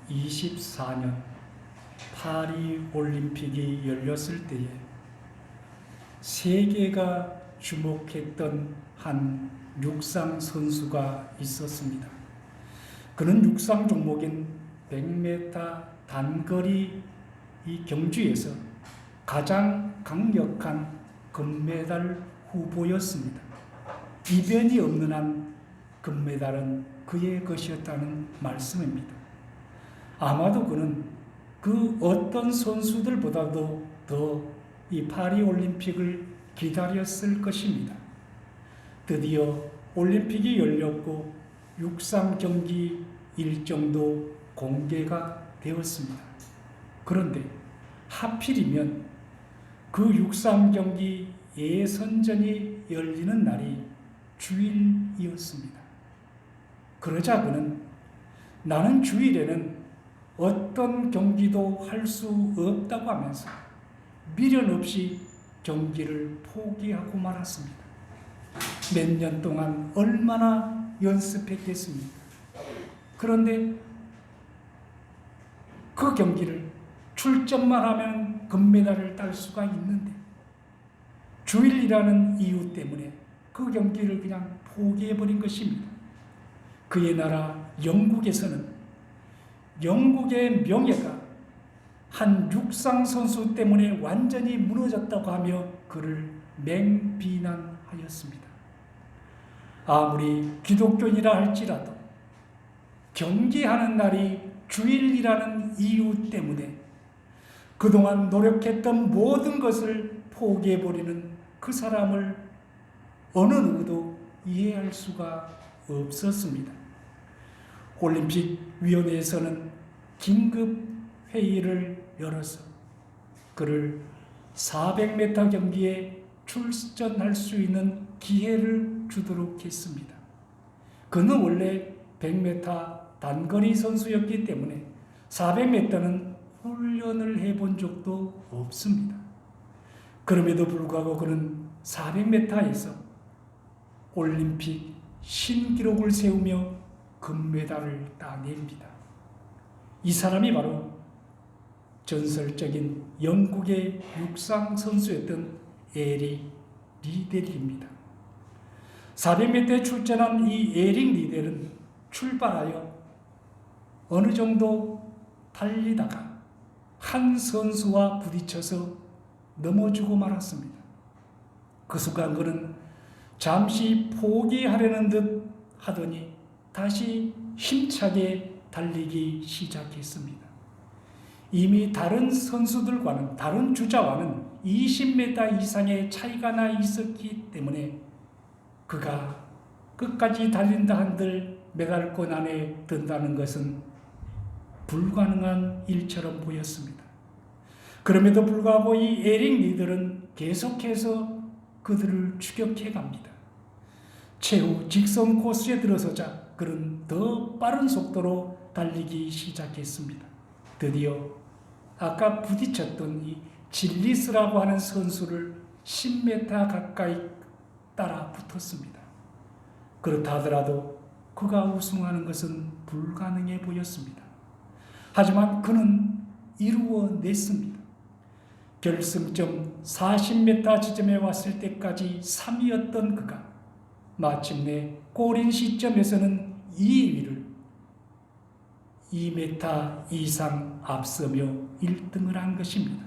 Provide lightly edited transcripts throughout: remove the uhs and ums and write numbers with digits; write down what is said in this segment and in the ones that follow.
1924년 파리 올림픽이 열렸을 때에 세계가 주목했던 한 육상 선수가 있었습니다. 그는 육상 종목인 100m 단거리 이 경주에서 가장 강력한 금메달 후보였습니다. 이변이 없는 한 금메달은 그의 것이었다는 말씀입니다. 아마도 그는 그 어떤 선수들보다도 더 이 파리 올림픽을 기다렸을 것입니다. 드디어 올림픽이 열렸고 육상 경기 일정도 공개가 되었습니다. 그런데 하필이면 그 육상 경기 예선전이 열리는 날이 주일이었습니다. 그러자 그는 나는 주일에는 어떤 경기도 할 수 없다고 하면서 미련 없이 경기를 포기하고 말았습니다. 몇 년 동안 얼마나 연습했겠습니까? 그런데 그 경기를 출전만 하면 금메달을 딸 수가 있는데 주일이라는 이유 때문에 그 경기를 그냥 포기해버린 것입니다. 그의 나라 영국에서는 영국의 명예가 한 육상 선수 때문에 완전히 무너졌다고 하며 그를 맹비난하였습니다. 아무리 기독교인이라 할지라도 경기하는 날이 주일이라는 이유 때문에 그동안 노력했던 모든 것을 포기해버리는 그 사람을 어느 누구도 이해할 수가 없었습니다. 올림픽위원회에서는 긴급 회의를 열어서 그를 400m 경기에 출전할 수 있는 기회를 주도록 했습니다. 그는 원래 100m 단거리 선수였기 때문에 400m는 훈련을 해본 적도 없습니다. 그럼에도 불구하고 그는 400m에서 올림픽 신기록을 세우며 금메달을 따냅니다. 이 사람이 바로 전설적인 영국의 육상 선수였던 에릭 리델입니다. 400m에 출전한 이 에릭 리델은 출발하여 어느 정도 달리다가 한 선수와 부딪혀서 넘어지고 말았습니다. 그 순간 그는 잠시 포기하려는 듯 하더니 다시 힘차게 달리기 시작했습니다. 이미 다른 선수들과는, 다른 주자와는 20m 이상의 차이가 나 있었기 때문에 그가 끝까지 달린다 한들 메달권 안에 든다는 것은 불가능한 일처럼 보였습니다. 그럼에도 불구하고 이 에릭 리들은 계속해서 그들을 추격해 갑니다. 최후 직선 코스에 들어서자 그는 더 빠른 속도로 달리기 시작했습니다. 드디어 아까 부딪혔던 이 질리스라고 하는 선수를 10m 가까이 따라 붙었습니다. 그렇다 하더라도 그가 우승하는 것은 불가능해 보였습니다. 하지만 그는 이루어냈습니다. 결승점 40m 지점에 왔을 때까지 3위였던 그가 마침내 골인 시점에서는 2위를 2m 이상 앞서며 1등을 한 것입니다.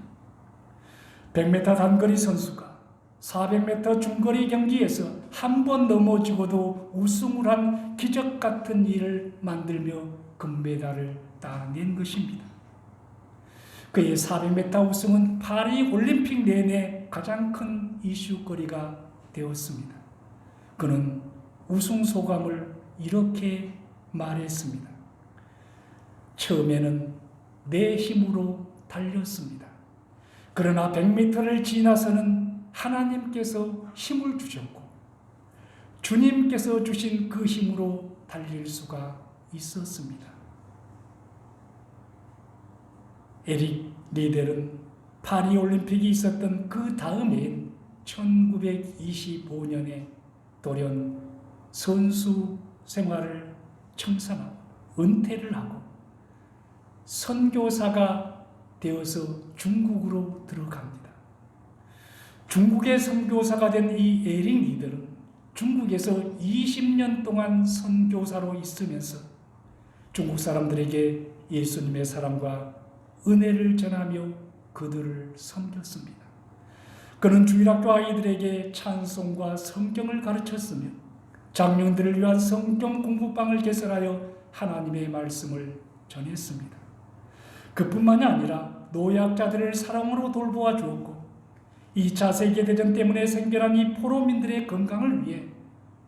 100m 단거리 선수가 400m 중거리 경기에서 한 번 넘어지고도 우승을 한 기적 같은 일을 만들며 금메달을 따낸 것입니다. 그의 400m 우승은 파리 올림픽 내내 가장 큰 이슈거리가 되었습니다. 그는 우승 소감을 이렇게 말했습니다. 처음에는 내 힘으로 달렸습니다. 그러나 100m를 지나서는 하나님께서 힘을 주셨고 주님께서 주신 그 힘으로 달릴 수가 있었습니다. 에릭 리델은 파리 올림픽이 있었던 그 다음 해인 1925년에 돌연 선수 생활을 청산하고 은퇴를 하고 선교사가 되어서 중국으로 들어갑니다. 중국의 선교사가 된 이 에릭 리더는 중국에서 20년 동안 선교사로 있으면서 중국 사람들에게 예수님의 사랑과 은혜를 전하며 그들을 섬겼습니다. 그는 주일학교 아이들에게 찬송과 성경을 가르쳤으며 장년들을 위한 성경 공부방을 개설하여 하나님의 말씀을 전했습니다. 그뿐만이 아니라 노약자들을 사랑으로 돌보아 주었고 2차 세계대전 때문에 생겨난 이 포로민들의 건강을 위해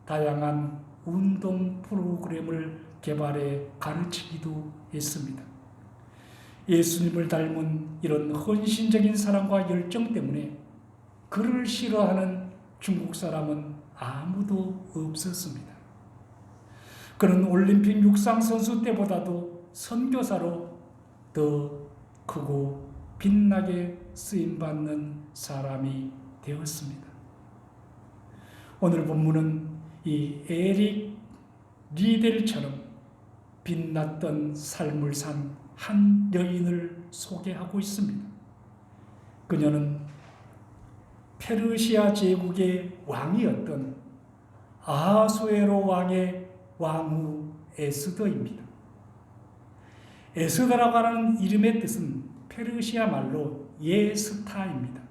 다양한 운동 프로그램을 개발해 가르치기도 했습니다. 예수님을 닮은 이런 헌신적인 사랑과 열정 때문에 그를 싫어하는 중국 사람은 아무도 없었습니다. 그는 올림픽 육상 선수 때보다도 선교사로 더 크고 빛나게 쓰임받는 사람이 되었습니다. 오늘 본문은 이 에릭 리델처럼 빛났던 삶을 산 한 여인을 소개하고 있습니다. 그녀는 페르시아 제국의 왕이었던 아하수에로 왕의 왕후 에스더입니다. 에스더라고 하는 이름의 뜻은 페르시아 말로 예스타입니다.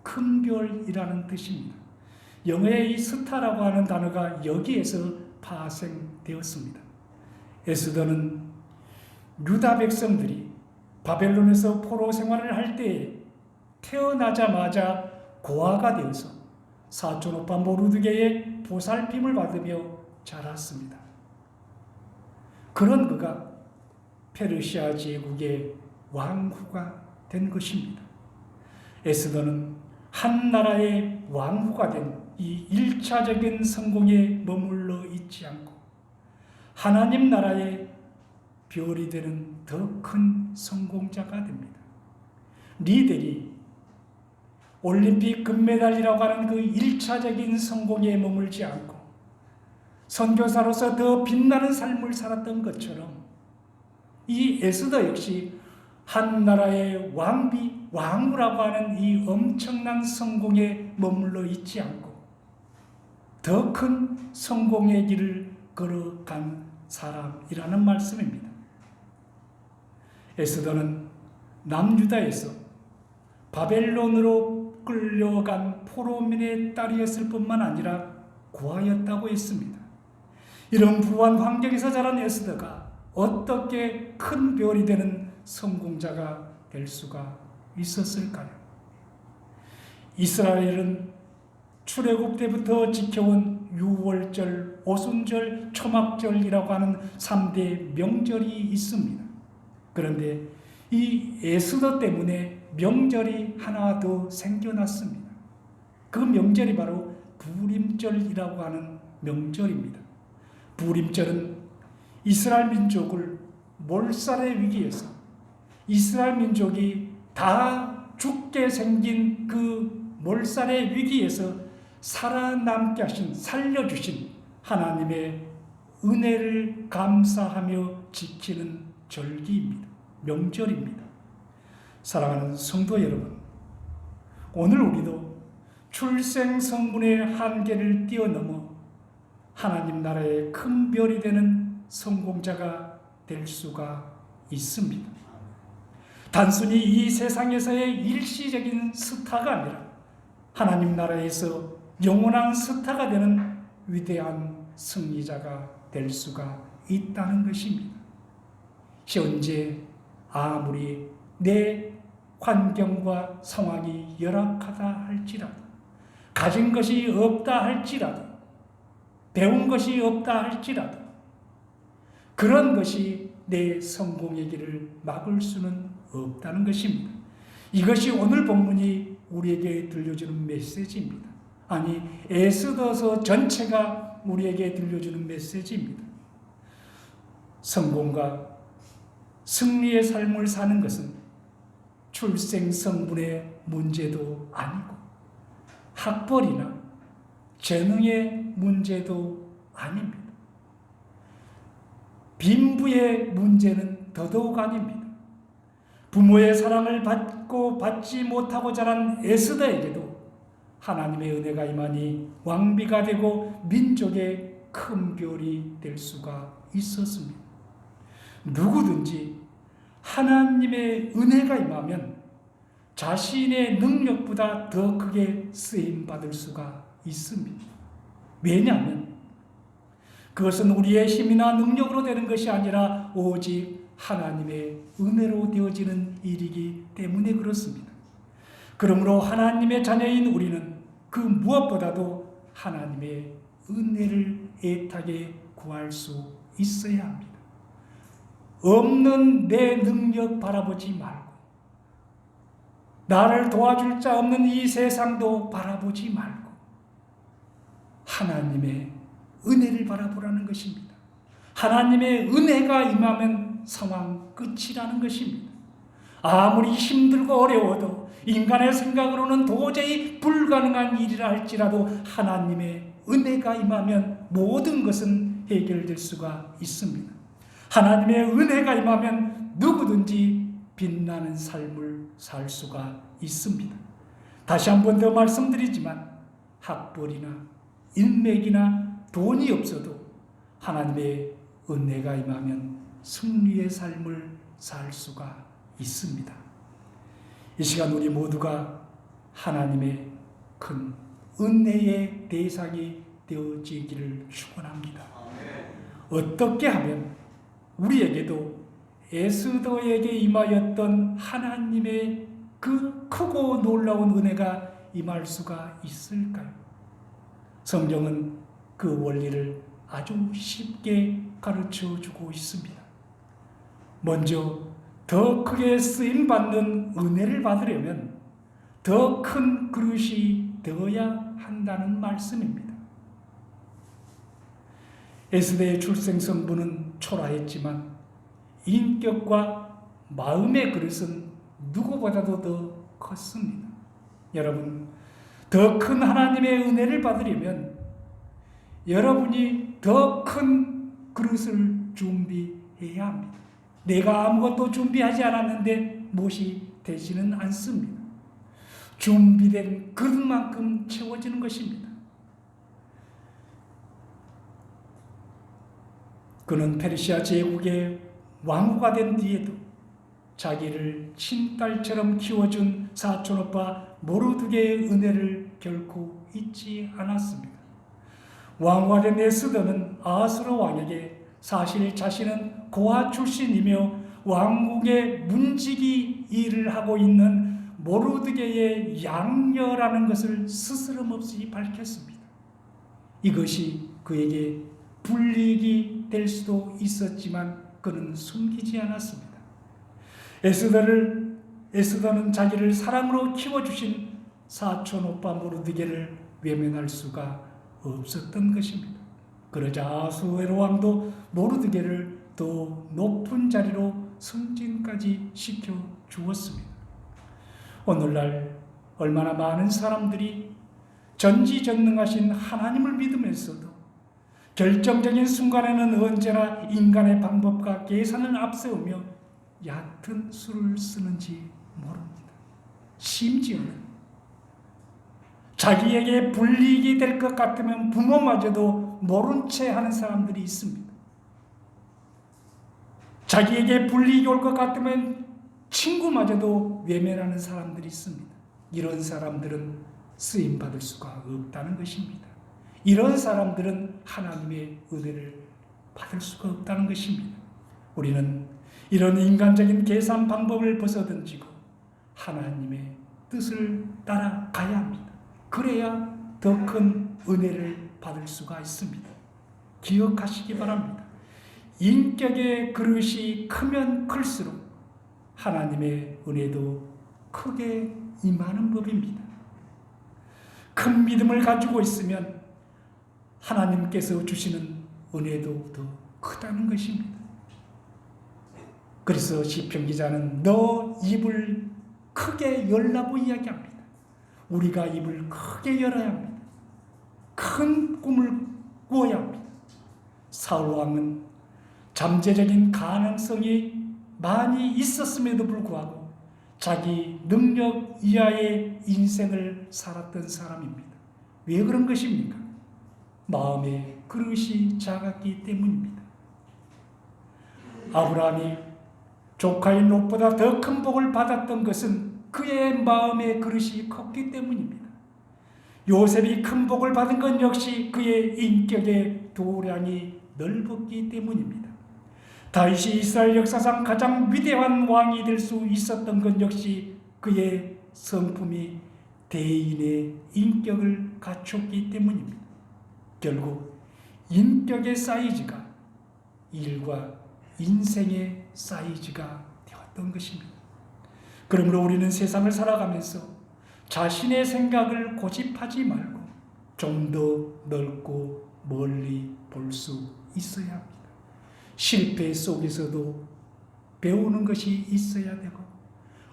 큰 별이라는 뜻입니다. 영어의 이 스타라고 하는 단어가 여기에서 파생되었습니다. 에스더는 유다 백성들이 바벨론에서 포로 생활을 할 때에 태어나자마자 고아가 되어서 사촌 오빠 모르드게의 보살핌을 받으며 자랐습니다. 그런 그가 페르시아 제국의 왕후가 된 것입니다. 에스더는 한 나라의 왕후가 된 이 1차적인 성공에 머물러 있지 않고 하나님 나라의 별이 되는 더 큰 성공자가 됩니다. 리델이 올림픽 금메달이라고 하는 그 1차적인 성공에 머물지 않고 선교사로서 더 빛나는 삶을 살았던 것처럼 이 에스더 역시 한 나라의 왕후라고 하는 이 엄청난 성공에 머물러 있지 않고 더 큰 성공의 길을 걸어간 사람이라는 말씀입니다. 에스더는 남유다에서 바벨론으로 끌려간 포로민의 딸이었을 뿐만 아니라 고아였다고 했습니다. 이런 부한 환경에서 자란 에스더가 어떻게 큰 별이 되는 성공자가 될 수가 있었을까요? 이스라엘은 출애굽 때부터 지켜온 유월절, 오순절, 초막절이라고 하는 3대 명절이 있습니다. 그런데 이 에스더 때문에 명절이 하나 더 생겨났습니다. 그 명절이 바로 부림절이라고 하는 명절입니다. 부림절은 이스라엘 민족을 몰살의 위기에서 이스라엘 민족이 다 죽게 생긴 그 몰살의 위기에서 살아남게 하신, 살려주신 하나님의 은혜를 감사하며 지키는 절기입니다. 명절입니다. 사랑하는 성도 여러분, 오늘 우리도 출생 성분의 한계를 뛰어넘어 하나님 나라의 큰 별이 되는 성공자가 될 수가 있습니다. 단순히 이 세상에서의 일시적인 스타가 아니라 하나님 나라에서 영원한 스타가 되는 위대한 승리자가 될 수가 있다는 것입니다. 현재 아무리 내 환경과 상황이 열악하다 할지라도, 가진 것이 없다 할지라도, 배운 것이 없다 할지라도 그런 것이 내 성공의 길을 막을 수는 없다는 것입니다. 이것이 오늘 본문이 우리에게 들려주는 메시지입니다. 아니, 에스더서 전체가 우리에게 들려주는 메시지입니다. 성공과 승리의 삶을 사는 것은 출생 성분의 문제도 아니고 학벌이나 재능의 문제도 아닙니다. 빈부의 문제는 더더욱 아닙니다. 부모의 사랑을 받지 못하고 자란 에스더에게도 하나님의 은혜가 임하니 왕비가 되고 민족의 큰 별이 될 수가 있었습니다. 누구든지 하나님의 은혜가 임하면 자신의 능력보다 더 크게 쓰임받을 수가 있습니다. 왜냐하면 그것은 우리의 힘이나 능력으로 되는 것이 아니라 오직 하나님의 은혜로 되어지는 일이기 때문에 그렇습니다. 그러므로 하나님의 자녀인 우리는 그 무엇보다도 하나님의 은혜를 애타게 구할 수 있어야 합니다. 없는 내 능력 바라보지 말고, 나를 도와줄 자 없는 이 세상도 바라보지 말고 하나님의 은혜를 바라보라는 것입니다. 하나님의 은혜가 임하면 상황 끝이라는 것입니다. 아무리 힘들고 어려워도 인간의 생각으로는 도저히 불가능한 일이라 할지라도 하나님의 은혜가 임하면 모든 것은 해결될 수가 있습니다. 하나님의 은혜가 임하면 누구든지 빛나는 삶을 살 수가 있습니다. 다시 한 번 더 말씀드리지만 학벌이나 인맥이나 돈이 없어도 하나님의 은혜가 임하면 승리의 삶을 살 수가 있습니다. 이 시간 우리 모두가 하나님의 큰 은혜의 대상이 되어지기를 축원합니다. 어떻게 하면 우리에게도 에스더에게 임하였던 하나님의 그 크고 놀라운 은혜가 임할 수가 있을까요? 성경은 그 원리를 아주 쉽게 가르쳐 주고 있습니다. 먼저 더 크게 쓰임받는 은혜를 받으려면 더 큰 그릇이 되어야 한다는 말씀입니다. 에스더의 출생 성부는 초라했지만 인격과 마음의 그릇은 누구보다도 더 컸습니다. 여러분, 더 큰 하나님의 은혜를 받으려면 여러분이 더 큰 그릇을 준비해야 합니다. 내가 아무것도 준비하지 않았는데 못이 되지는 않습니다. 준비된 그릇만큼 채워지는 것입니다. 그는 페르시아 제국의 왕후가 된 뒤에도 자기를 친딸처럼 키워준 사촌오빠 모르드게의 은혜를 결코 잊지 않았습니다. 왕후가 된 에스더는 아하스로 왕에게 사실 자신은 고아 출신이며 왕국의 문지기 일을 하고 있는 모르드게의 양녀라는 것을 스스럼없이 밝혔습니다. 이것이 그에게 불이익이 될 수도 있었지만 그는 숨기지 않았습니다. 에스더는 자기를 사랑으로 키워주신 사촌 오빠 모르드게를 외면할 수가 없었던 것입니다. 그러자 아하수에로 왕도 모르드게를 더 높은 자리로 승진까지 시켜 주었습니다. 오늘날 얼마나 많은 사람들이 전지전능하신 하나님을 믿으면서도 결정적인 순간에는 언제나 인간의 방법과 계산을 앞세우며 얕은 수를 쓰는지 모릅니다. 심지어는 자기에게 불이익이 될 것 같으면 부모마저도 모른 채 하는 사람들이 있습니다. 자기에게 불이익이 올 것 같으면 친구마저도 외면하는 사람들이 있습니다. 이런 사람들은 쓰임받을 수가 없다는 것입니다. 이런 사람들은 하나님의 은혜를 받을 수가 없다는 것입니다. 우리는 이런 인간적인 계산 방법을 벗어던지고 하나님의 뜻을 따라가야 합니다. 그래야 더 큰 은혜를 받을 수가 있습니다. 기억하시기 바랍니다. 인격의 그릇이 크면 클수록 하나님의 은혜도 크게 임하는 법입니다. 큰 믿음을 가지고 있으면 하나님께서 주시는 은혜도 더 크다는 것입니다. 그래서 시편 기자는 너 입을 크게 열라고 이야기합니다. 우리가 입을 크게 열어야 합니다. 큰 꿈을 꾸어야 합니다. 사울 왕은 잠재적인 가능성이 많이 있었음에도 불구하고 자기 능력 이하의 인생을 살았던 사람입니다. 왜 그런 것입니까? 마음의 그릇이 작았기 때문입니다. 아브라함이 조카인 롯보다 더 큰 복을 받았던 것은 그의 마음의 그릇이 컸기 때문입니다. 요셉이 큰 복을 받은 것 역시 그의 인격의 도량이 넓었기 때문입니다. 다윗이 이스라엘 역사상 가장 위대한 왕이 될 수 있었던 것 역시 그의 성품이 대인의 인격을 갖췄기 때문입니다. 결국 인격의 사이즈가 일과 인생의 사이즈가 되었던 것입니다. 그러므로 우리는 세상을 살아가면서 자신의 생각을 고집하지 말고 좀 더 넓고 멀리 볼 수 있어야 합니다. 실패 속에서도 배우는 것이 있어야 되고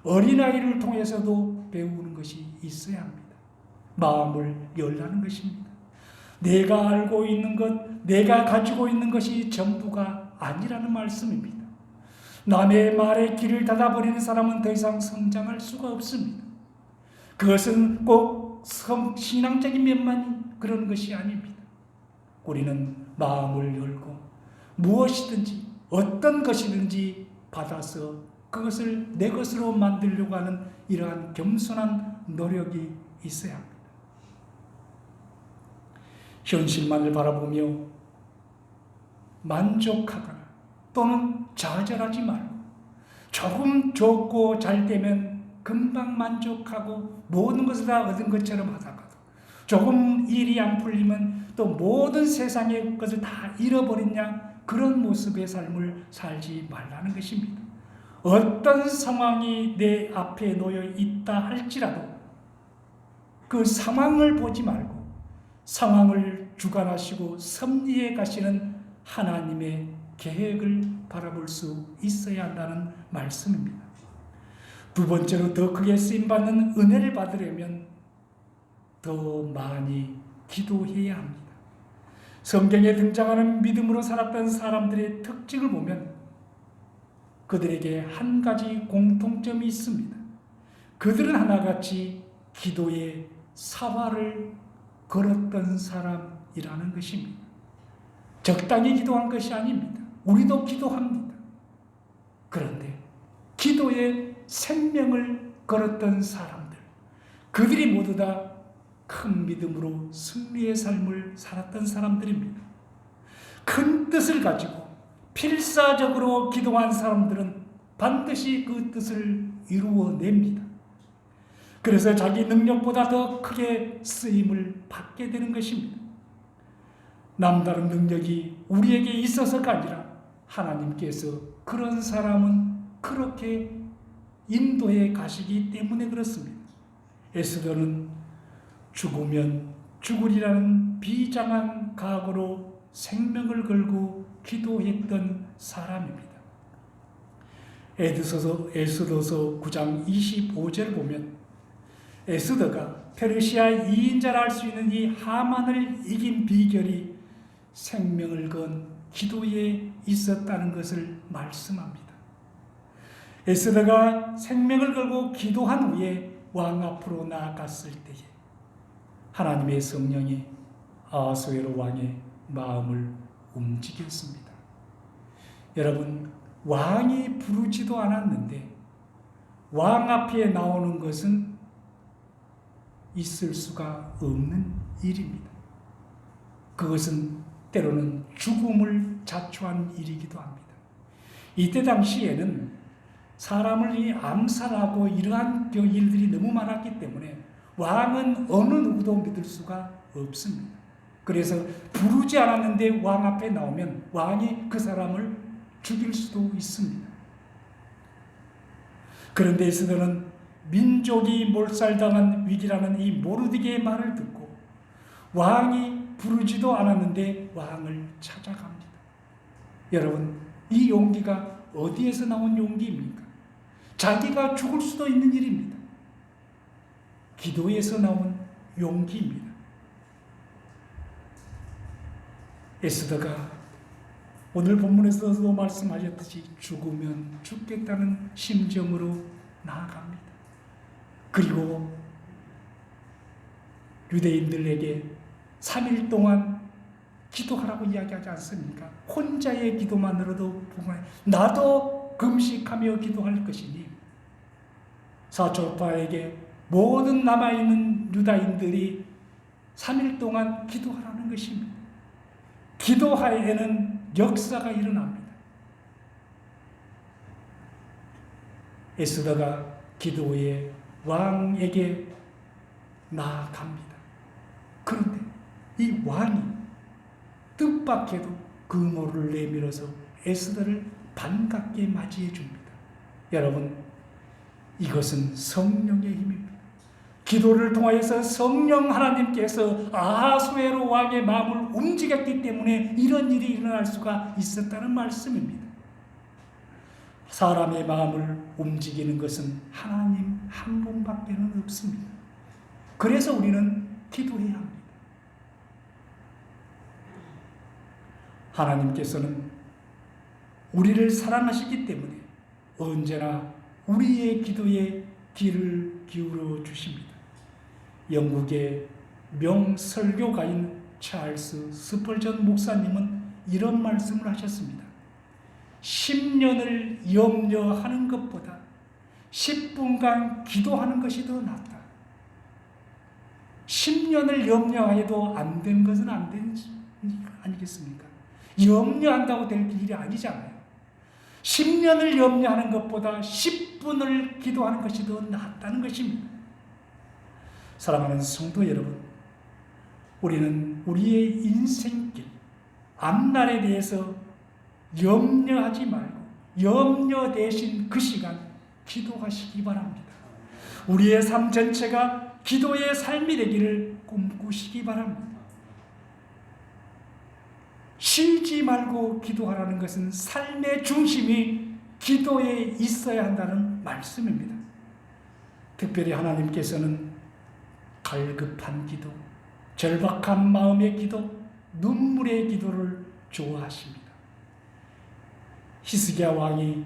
어린아이를 통해서도 배우는 것이 있어야 합니다. 마음을 열라는 것입니다. 내가 알고 있는 것, 내가 가지고 있는 것이 전부가 아니라는 말씀입니다. 남의 말에 귀를 닫아버리는 사람은 더 이상 성장할 수가 없습니다. 그것은 꼭 신앙적인 면만 그런 것이 아닙니다. 우리는 마음을 열고 무엇이든지 어떤 것이든지 받아서 그것을 내 것으로 만들려고 하는 이러한 겸손한 노력이 있어야 합니다. 현실만을 바라보며 만족하거나 또는 좌절하지 말고 조금 좋고 잘 되면 금방 만족하고 모든 것을 다 얻은 것처럼 하다가도 조금 일이 안 풀리면 또 모든 세상의 것을 다 잃어버리냐 그런 모습의 삶을 살지 말라는 것입니다. 어떤 상황이 내 앞에 놓여 있다 할지라도 그 상황을 보지 말고 상황을 주관하시고 섭리해 가시는 하나님의 계획을 바라볼 수 있어야 한다는 말씀입니다. 두 번째로 더 크게 쓰임받는 은혜를 받으려면 더 많이 기도해야 합니다. 성경에 등장하는 믿음으로 살았던 사람들의 특징을 보면 그들에게 한 가지 공통점이 있습니다. 그들은 하나같이 기도의 사활을 걸었던 사람이라는 것입니다. 적당히 기도한 것이 아닙니다. 우리도 기도합니다. 그런데 기도의 생명을 걸었던 사람들, 그들이 모두 다 큰 믿음으로 승리의 삶을 살았던 사람들입니다. 큰 뜻을 가지고 필사적으로 기도한 사람들은 반드시 그 뜻을 이루어냅니다. 그래서 자기 능력보다 더 크게 쓰임을 받게 되는 것입니다. 남다른 능력이 우리에게 있어서가 아니라 하나님께서 그런 사람은 그렇게 인도해 가시기 때문에 그렇습니다. 에스더는 죽으면 죽으리라는 비장한 각오로 생명을 걸고 기도했던 사람입니다. 에스더서 9장 25절 보면 에스더가 페르시아 2인자라 할 수 있는 이 하만을 이긴 비결이 생명을 건 기도에 있었다는 것을 말씀합니다. 에스더가 생명을 걸고 기도한 후에 왕 앞으로 나아갔을 때에 하나님의 성령이 아하수에로 왕의 마음을 움직였습니다. 여러분, 왕이 부르지도 않았는데 왕 앞에 나오는 것은 있을 수가 없는 일입니다. 그것은 때로는 죽음을 자초한 일이기도 합니다. 이때 당시에는 사람을 암살하고 이러한 일들이 너무 많았기 때문에 왕은 어느 누구도 믿을 수가 없습니다. 그래서 부르지 않았는데 왕 앞에 나오면 왕이 그 사람을 죽일 수도 있습니다. 그런데 에스더는 민족이 몰살당한 위기라는 이 모르드게의 말을 듣고 왕이 부르지도 않았는데 왕을 찾아갑니다. 여러분, 이 용기가 어디에서 나온 용기입니까? 자기가 죽을 수도 있는 일입니다. 기도에서 나온 용기입니다. 에스더가 오늘 본문에서도 말씀하셨듯이 죽으면 죽겠다는 심정으로 나아갑니다. 그리고 유대인들에게 3일 동안 기도하라고 이야기하지 않습니까? 혼자의 기도만으로도 부족해. 나도 금식하며 기도할 것이니 사초파에게 모든 남아있는 유다인들이 3일 동안 기도하라는 것입니다. 기도하에는 역사가 일어납니다. 에스더가 기도에 왕에게 나아갑니다. 그런데 이 왕이 뜻밖에도 금호를 내밀어서 에스더를 반갑게 맞이해 줍니다. 여러분, 이것은 성령의 힘입니다. 기도를 통하여서 성령 하나님께서 아하수에로 왕의 마음을 움직였기 때문에 이런 일이 일어날 수가 있었다는 말씀입니다. 사람의 마음을 움직이는 것은 하나님 한 분밖에는 없습니다. 그래서 우리는 기도해야 합니다. 하나님께서는 우리를 사랑하시기 때문에 언제나 우리의 기도에 귀를 기울여 주십니다. 영국의 명설교가인 찰스 스펄전 목사님은 이런 말씀을 하셨습니다. 10년을 염려하는 것보다 10분간 기도하는 것이 더 낫다. 10년을 염려해도 안 된 것은 안 되는 아니겠습니까? 염려한다고 될 일이 아니잖아요. 10년을 염려하는 것보다 10분을 기도하는 것이 더 낫다는 것입니다. 사랑하는 성도 여러분, 우리는 우리의 인생길, 앞날에 대해서 염려하지 말고 염려 대신 그 시간 기도하시기 바랍니다. 우리의 삶 전체가 기도의 삶이 되기를 꿈꾸시기 바랍니다. 쉬지 말고 기도하라는 것은 삶의 중심이 기도에 있어야 한다는 말씀입니다. 특별히 하나님께서는 갈급한 기도, 절박한 마음의 기도, 눈물의 기도를 좋아하십니다. 히스기야 왕이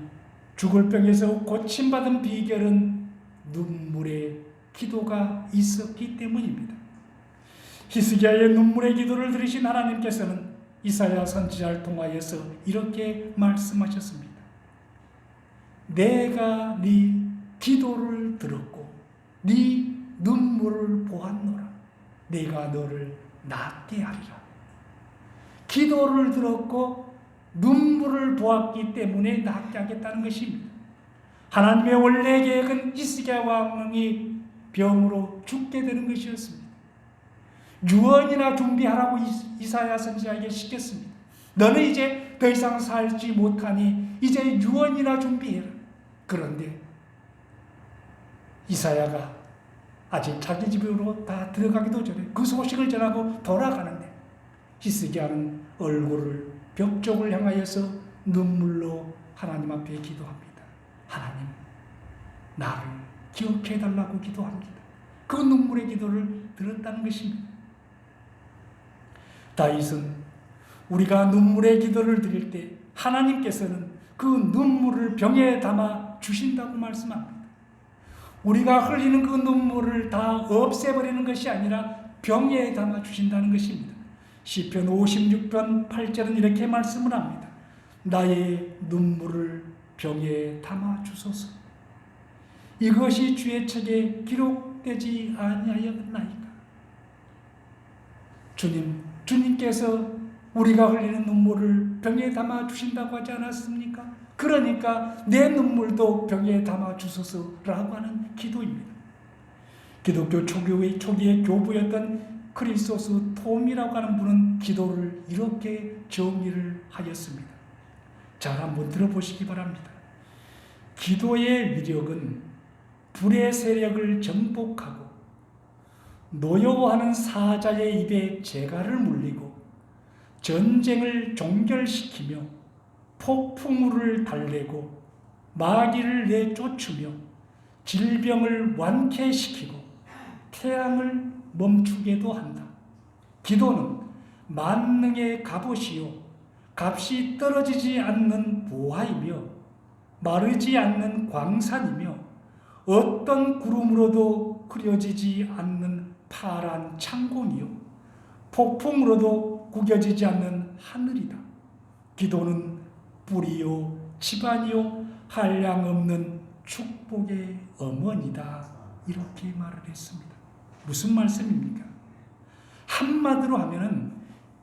죽을 병에서 고침받은 비결은 눈물의 기도가 있었기 때문입니다. 히스기야의 눈물의 기도를 들으신 하나님께서는 이사야 선지자를 통하여서 이렇게 말씀하셨습니다. 내가 네 기도를 들었고 네 눈물을 보았노라. 내가 너를 낫게 하리라. 기도를 들었고 눈물을 보았기 때문에 낫게 하겠다는 것입니다. 하나님의 원래 계획은 히스기야 왕이 병으로 죽게 되는 것이었습니다. 유언이나 준비하라고 이사야 선지자에게 시켰습니다. 너는 이제 더 이상 살지 못하니 이제 유언이나 준비해라. 그런데 이사야가 아직 자기 집으로 다 들어가기도 전에 그 소식을 전하고 돌아가는데 히스기야는 얼굴을 벽 쪽을 향하여서 눈물로 하나님 앞에 기도합니다. 하나님, 나를 기억해달라고 기도합니다. 그 눈물의 기도를 들었다는 것입니다. 다윗은 우리가 눈물의 기도를 드릴 때 하나님께서는 그 눈물을 병에 담아 주신다고 말씀합니다. 우리가 흘리는 그 눈물을 다 없애버리는 것이 아니라 병에 담아 주신다는 것입니다. 시편 56편 8절은 이렇게 말씀을 합니다. 나의 눈물을 병에 담아 주소서. 이것이 주의 책에 기록되지 아니하였나이까. 주님께서 우리가 흘리는 눈물을 병에 담아 주신다고 하지 않았습니까? 그러니까 내 눈물도 병에 담아 주소서라고 하는 기도입니다. 기독교 초기의 교부였던 크리소스 톰이라고 하는 분은 기도를 이렇게 정의를 하였습니다. 잘 한번 들어보시기 바랍니다. 기도의 위력은 불의 세력을 정복하고 노여워하는 사자의 입에 재갈을 물리고 전쟁을 종결시키며 폭풍우를 달래고 마귀를 내쫓으며 질병을 완쾌시키고 태양을 멈추게도 한다. 기도는 만능의 갑옷이요 값이 떨어지지 않는 보화이며 마르지 않는 광산이며 어떤 구름으로도 흐려지지 않는 파란 창공이요 폭풍으로도 구겨지지 않는 하늘이다. 기도는 뿌리요 집안이요 한량없는 축복의 어머니다. 이렇게 말을 했습니다. 무슨 말씀입니까? 한마디로 하면은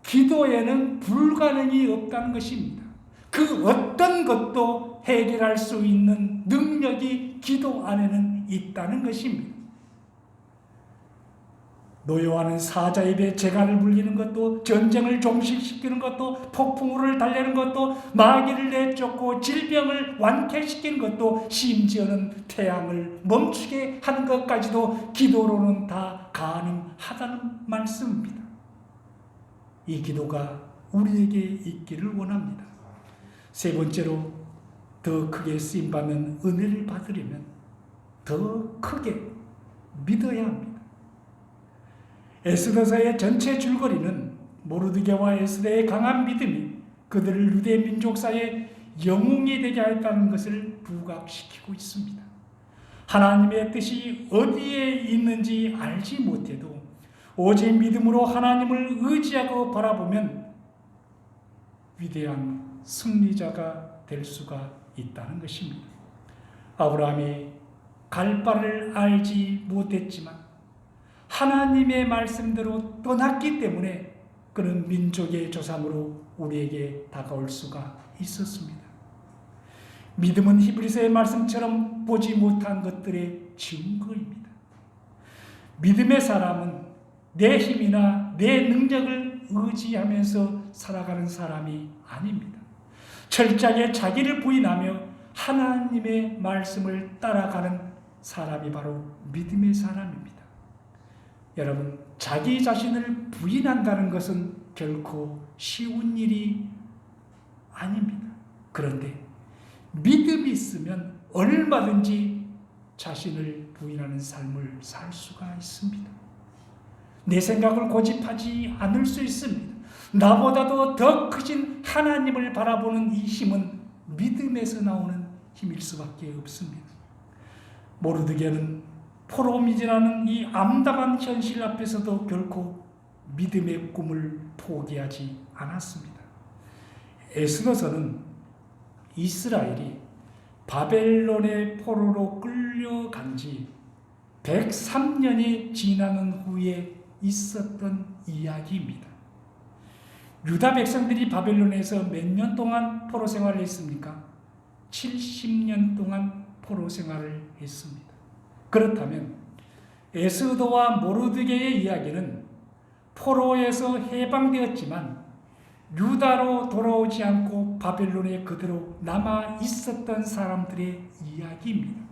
기도에는 불가능이 없다는 것입니다. 그 어떤 것도 해결할 수 있는 능력이 기도 안에는 있다는 것입니다. 노여워하는 사자 입에 재갈을 물리는 것도, 전쟁을 종식시키는 것도, 폭풍우를 달래는 것도, 마귀를 내쫓고 질병을 완쾌시키는 것도, 심지어는 태양을 멈추게 하는 것까지도 기도로는 다 가능하다는 말씀입니다. 이 기도가 우리에게 있기를 원합니다. 세 번째로, 더 크게 쓰임받는 은혜를 받으려면 더 크게 믿어야 합니다. 에스더서의 전체 줄거리는 모르드게와 에스더의 강한 믿음이 그들을 유대 민족사의 영웅이 되게 하였다는 것을 부각시키고 있습니다. 하나님의 뜻이 어디에 있는지 알지 못해도 오직 믿음으로 하나님을 의지하고 바라보면 위대한 승리자가 될 수가 있다는 것입니다. 아브라함이 갈 바를 알지 못했지만 하나님의 말씀대로 떠났기 때문에 그는 민족의 조상으로 우리에게 다가올 수가 있었습니다. 믿음은 히브리서의 말씀처럼 보지 못한 것들의 증거입니다. 믿음의 사람은 내 힘이나 내 능력을 의지하면서 살아가는 사람이 아닙니다. 철저하게 자기를 부인하며 하나님의 말씀을 따라가는 사람이 바로 믿음의 사람입니다. 여러분, 자기 자신을 부인한다는 것은 결코 쉬운 일이 아닙니다. 그런데 믿음이 있으면 얼마든지 자신을 부인하는 삶을 살 수가 있습니다. 내 생각을 고집하지 않을 수 있습니다. 나보다도 더 크신 하나님을 바라보는 이 힘은 믿음에서 나오는 힘일 수밖에 없습니다. 모르드게는 포로미지라는 이 암담한 현실 앞에서도 결코 믿음의 꿈을 포기하지 않았습니다. 에스더서는 이스라엘이 바벨론의 포로로 끌려간 지 103년이 지나는 후에 있었던 이야기입니다. 유다 백성들이 바벨론에서 몇 년 동안 포로 생활을 했습니까? 70년 동안 포로 생활을 했습니다. 그렇다면 에스더와 모르드게의 이야기는 포로에서 해방되었지만 유다로 돌아오지 않고 바벨론에 그대로 남아 있었던 사람들의 이야기입니다.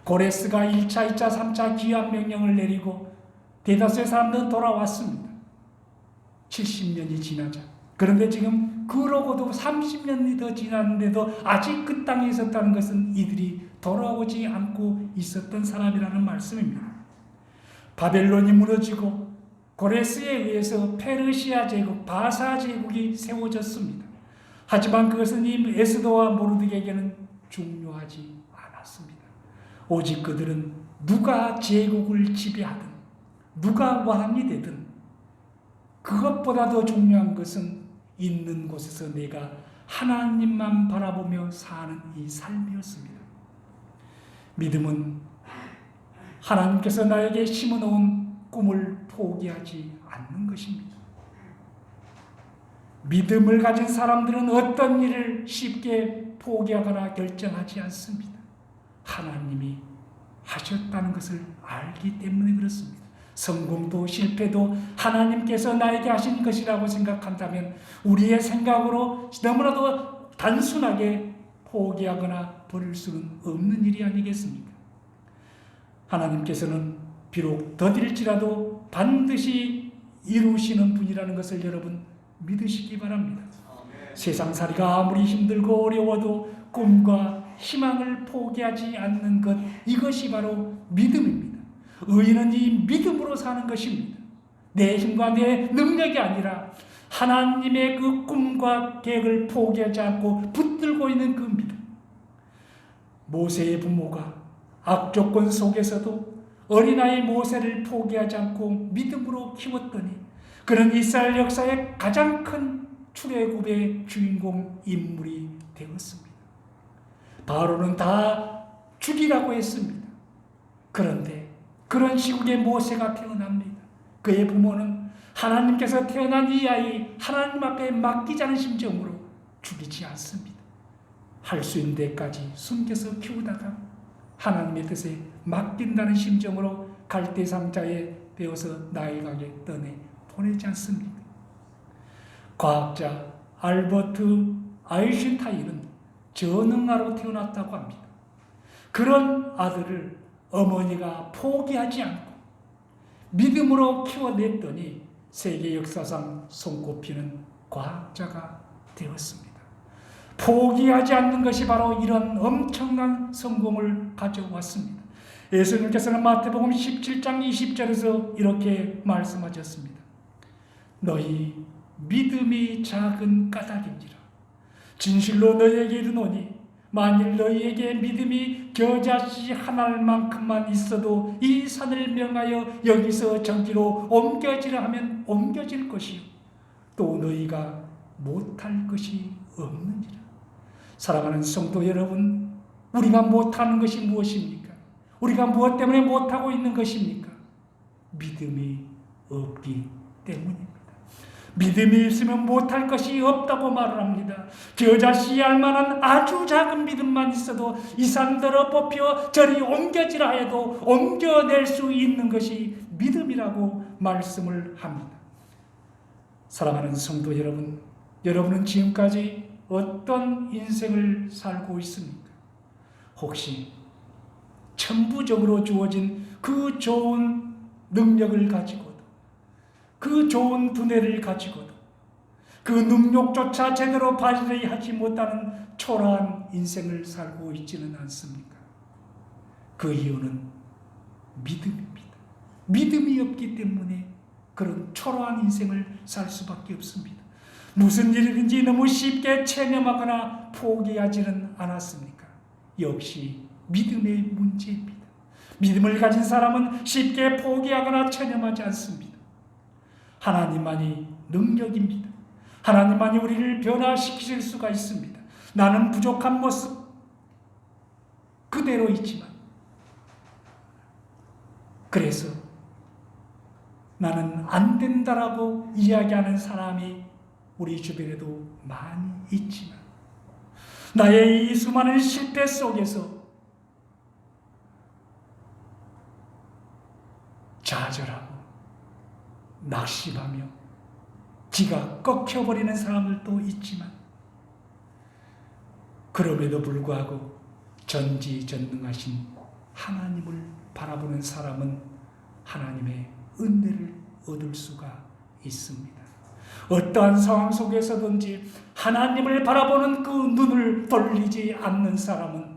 고레스가 1차, 2차, 3차 귀환 명령을 내리고 대다수의 사람들은 돌아왔습니다. 70년이 지나자. 그런데 지금 그러고도 30년이 더 지났는데도 아직 그 땅에 있었다는 것은 이들이 돌아오지 않고 있었던 사람이라는 말씀입니다. 바벨론이 무너지고 고레스에 의해서 페르시아 제국, 바사 제국이 세워졌습니다. 하지만 그것은 이 에스더와 모르드게에게는 중요하지 않았습니다. 오직 그들은 누가 제국을 지배하든 누가 왕이 되든 그것보다 더 중요한 것은 있는 곳에서 내가 하나님만 바라보며 사는 이 삶이었습니다. 믿음은 하나님께서 나에게 심어놓은 꿈을 포기하지 않는 것입니다. 믿음을 가진 사람들은 어떤 일을 쉽게 포기하거나 결정하지 않습니다. 하나님이 하셨다는 것을 알기 때문에 그렇습니다. 성공도 실패도 하나님께서 나에게 하신 것이라고 생각한다면 우리의 생각으로 너무나도 단순하게 포기하거나 버릴 수는 없는 일이 아니겠습니까? 하나님께서는 비록 더딜지라도 반드시 이루시는 분이라는 것을 여러분 믿으시기 바랍니다. 세상살이가 아무리 힘들고 어려워도 꿈과 희망을 포기하지 않는 것, 이것이 바로 믿음입니다. 의인은 이 믿음으로 사는 것입니다. 내 힘과 내 능력이 아니라 하나님의 그 꿈과 계획을 포기하지 않고 붙들고 있는 그 믿음. 모세의 부모가 악조건 속에서도 어린아이 모세를 포기하지 않고 믿음으로 키웠더니 그는 이스라엘 역사의 가장 큰 출애굽의 주인공 인물이 되었습니다. 바로는 다 죽이라고 했습니다. 그런데 그런 시국에 모세가 태어납니다. 그의 부모는 하나님께서 태어난 이 아이 하나님 앞에 맡기자는 심정으로 죽이지 않습니다. 할 수 있는 데까지 숨겨서 키우다가 하나님의 뜻에 맡긴다는 심정으로 갈대 상자에 베어서 나일강에 떠내 보내지 않습니다. 과학자 알버트 아인슈타인은 전능아로 태어났다고 합니다. 그런 아들을 어머니가 포기하지 않고 믿음으로 키워냈더니 세계 역사상 손꼽히는 과학자가 되었습니다. 포기하지 않는 것이 바로 이런 엄청난 성공을 가져왔습니다. 예수님께서는 마태복음 17장 20절에서 이렇게 말씀하셨습니다. 너희 믿음이 작은 까닭인지라. 진실로 너희에게 이르노니 만일 너희에게 믿음이 겨자씨 하나만큼만 있어도 이 산을 명하여 여기서 저기로 옮겨지라 하면 옮겨질 것이요 또 너희가 못할 것이 없느니라. 사랑하는 성도 여러분, 우리가 못하는 것이 무엇입니까? 우리가 무엇 때문에 못하고 있는 것입니까? 믿음이 없기 때문입니다. 믿음이 있으면 못할 것이 없다고 말을 합니다. 겨자씨 알만한 아주 작은 믿음만 있어도 이 산들어 뽑혀 저리 옮겨지라 해도 옮겨낼 수 있는 것이 믿음이라고 말씀을 합니다. 사랑하는 성도 여러분, 여러분은 지금까지 어떤 인생을 살고 있습니까? 혹시 천부적으로 주어진 그 좋은 능력을 가지고도 그 좋은 두뇌를 가지고도 그 능력조차 제대로 발휘하지 못하는 초라한 인생을 살고 있지는 않습니까? 그 이유는 믿음입니다. 믿음이 없기 때문에 그런 초라한 인생을 살 수밖에 없습니다. 무슨 일이든지 너무 쉽게 체념하거나 포기하지는 않았습니까? 역시 믿음의 문제입니다. 믿음을 가진 사람은 쉽게 포기하거나 체념하지 않습니다. 하나님만이 능력입니다. 하나님만이 우리를 변화시키실 수가 있습니다. 나는 부족한 모습 그대로 있지만 그래서 나는 안 된다라고 이야기하는 사람이 우리 주변에도 많이 있지만 나의 이 수많은 실패 속에서 좌절하고 낙심하며 기가 꺾여버리는 사람들도 있지만 그럼에도 불구하고 전지전능하신 하나님을 바라보는 사람은 하나님의 은혜를 얻을 수가 있습니다. 어떠한 상황 속에서든지 하나님을 바라보는 그 눈을 돌리지 않는 사람은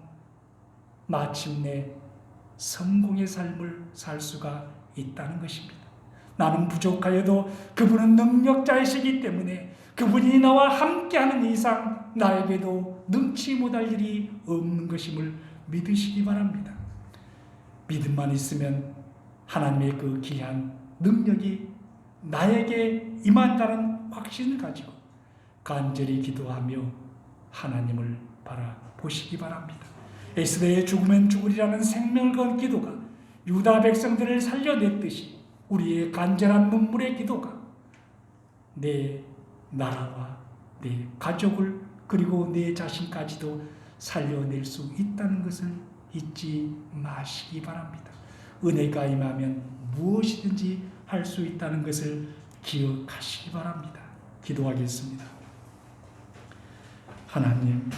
마침내 성공의 삶을 살 수가 있다는 것입니다. 나는 부족하여도 그분은 능력자이시기 때문에 그분이 나와 함께하는 이상 나에게도 능치 못할 일이 없는 것임을 믿으시기 바랍니다. 믿음만 있으면 하나님의 그 귀한 능력이 나에게 임한다는 확신을 가지고 간절히 기도하며 하나님을 바라보시기 바랍니다. 에스더의 죽으면 죽으리라는 생명을 건 기도가 유다 백성들을 살려냈듯이 우리의 간절한 눈물의 기도가 내 나라와 내 가족을 그리고 내 자신까지도 살려낼 수 있다는 것을 잊지 마시기 바랍니다. 은혜가 임하면 무엇이든지 할 수 있다는 것을 기억하시기 바랍니다. 기도하겠습니다. 하나님,